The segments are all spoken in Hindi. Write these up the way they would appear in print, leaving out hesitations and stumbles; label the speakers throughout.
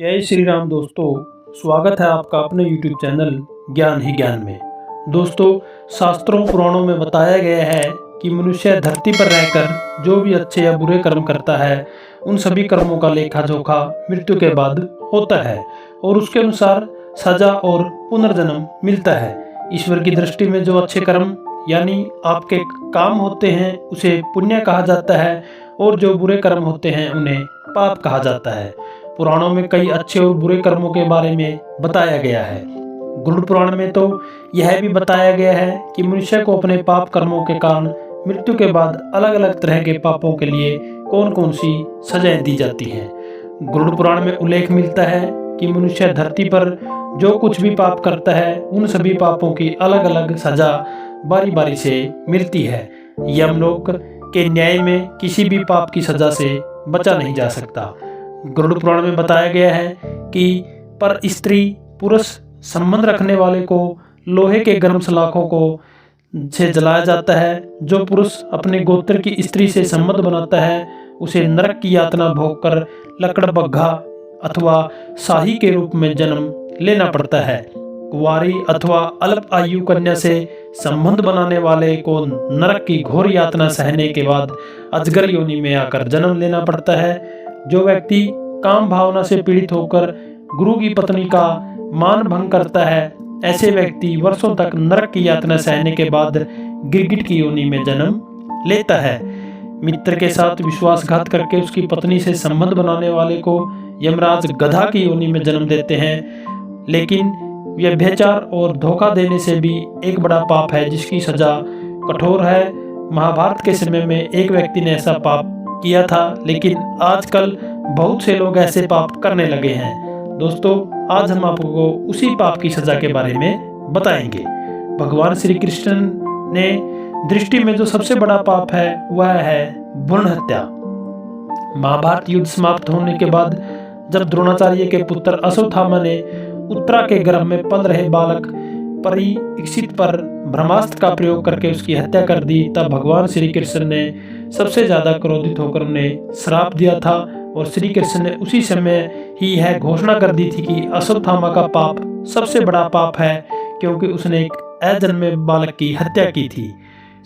Speaker 1: जय श्री राम दोस्तों, स्वागत है आपका अपने YouTube चैनल ज्ञान ही ज्ञान में। दोस्तों, शास्त्रों पुराणों में बताया गया है कि मनुष्य धरती पर रहकर जो भी अच्छे या बुरे कर्म करता है उन सभी कर्मों का लेखा जोखा मृत्यु के बाद होता है और उसके अनुसार सजा और पुनर्जन्म मिलता है। ईश्वर की दृष्टि में जो अच्छे कर्म यानी आपके काम होते हैं उसे पुण्य कहा जाता है और जो बुरे कर्म होते हैं उन्हें पाप कहा जाता है। पुराणों में कई अच्छे और बुरे कर्मों के बारे में बताया गया है। गरुड़ पुराण में तो यह भी बताया गया है कि मनुष्य को अपने पाप कर्मों के कारण मृत्यु के बाद अलग अलग तरह के पापों के लिए कौन कौन सी सजाएं दी जाती हैं। गरुड़ पुराण में उल्लेख मिलता है कि मनुष्य धरती पर जो कुछ भी पाप करता है उन सभी पापों की अलग अलग सजा बारी बारी से मिलती है। यमलोक के न्याय में किसी भी पाप की सजा से बचा नहीं जा सकता। गरुड़ पुराण में बताया गया है कि पर स्त्री पुरुष संबंध रखने वाले को लोहे के गर्म सलाखों को से जलाया जाता है। जो पुरुष अपने गोत्र की स्त्री से संबंध बनाता है उसे नरक की यातना भोगकर लकड़बग्घा अथवा शाही के रूप में जन्म लेना पड़ता है। कुंवारी अथवा अल्प आयु कन्या से संबंध बनाने वाले को नरक की घोर यातना सहने के बाद अजगर योनि में आकर जन्म लेना पड़ता है। जो व्यक्ति काम भावना से पीड़ित होकर गुरु की पत्नी का मान भंग करता है ऐसे व्यक्ति वर्षों तक नरक की यातना सहने के बाद गिरगिट की योनि में जन्म लेता है। मित्र के साथ विश्वासघात करके उसकी पत्नी से संबंध बनाने वाले को यमराज गधा की योनि में जन्म देते हैं। लेकिन व्यभिचार और धोखा देने से भी एक बड़ा पाप है जिसकी सजा कठोर है। महाभारत के समय में एक व्यक्ति ने ऐसा पाप किया था, लेकिन आजकल बहुत से लोग ऐसे पाप करने लगे हैं। दोस्तों, आज हम आपको उसी पाप की सजा के बारे में बताएंगे। भगवान श्री कृष्ण ने दृष्टि में जो सबसे बड़ा पाप है वह है भ्रूण हत्या। महाभारत युद्ध समाप्त होने के बाद जब द्रोणाचार्य के पुत्र अश्वत्थामा ने उत्तरा के गर्भ में पल रहे बालक परीक्षित पर ब्रह्मास्त्र का प्रयोग करके उसकी हत्या कर दी, तब भगवान श्री कृष्ण ने सबसे ज्यादा क्रोधित होकर उन्हें श्राप दिया था और श्री कृष्ण ने उसी समय ही यह घोषणा कर दी थी कि अश्वत्थामा का पाप सबसे बड़ा पाप है क्योंकि उसने एक अजन्मे बालक की हत्या की थी।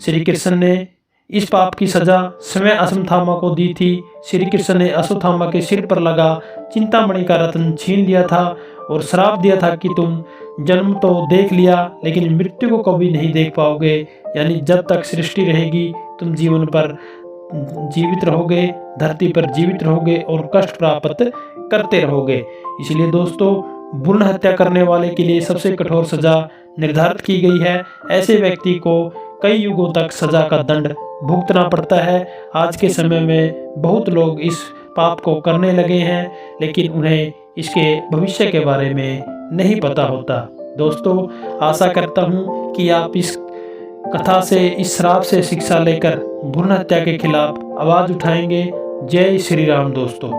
Speaker 1: श्री कृष्ण ने इस पाप की सजा स्वयं अश्वत्थामा को दी थी। श्री कृष्ण ने अश्वत्थामा के सिर पर लगा चिंतामणि का रत्न छीन लिया था और श्राप दिया था कि तुम जन्म तो देख लिया लेकिन मृत्यु को कभी नहीं देख पाओगे, यानी जब तक सृष्टि रहेगी तुम जीवन पर जीवित रहोगे, धरती पर जीवित रहोगे और कष्ट प्राप्त करते रहोगे। इसलिए दोस्तों, भ्रूण हत्या करने वाले के लिए सबसे कठोर सजा निर्धारित की गई है। ऐसे व्यक्ति को कई युगों तक सजा का दंड भुगतना पड़ता है। आज के समय में बहुत लोग इस पाप को करने लगे हैं लेकिन उन्हें इसके भविष्य के बारे में नहीं पता होता। दोस्तों, आशा करता हूँ कि आप इस कथा से, इस श्राप से शिक्षा लेकर भ्रूण हत्या के खिलाफ आवाज उठाएंगे। जय श्री राम दोस्तों।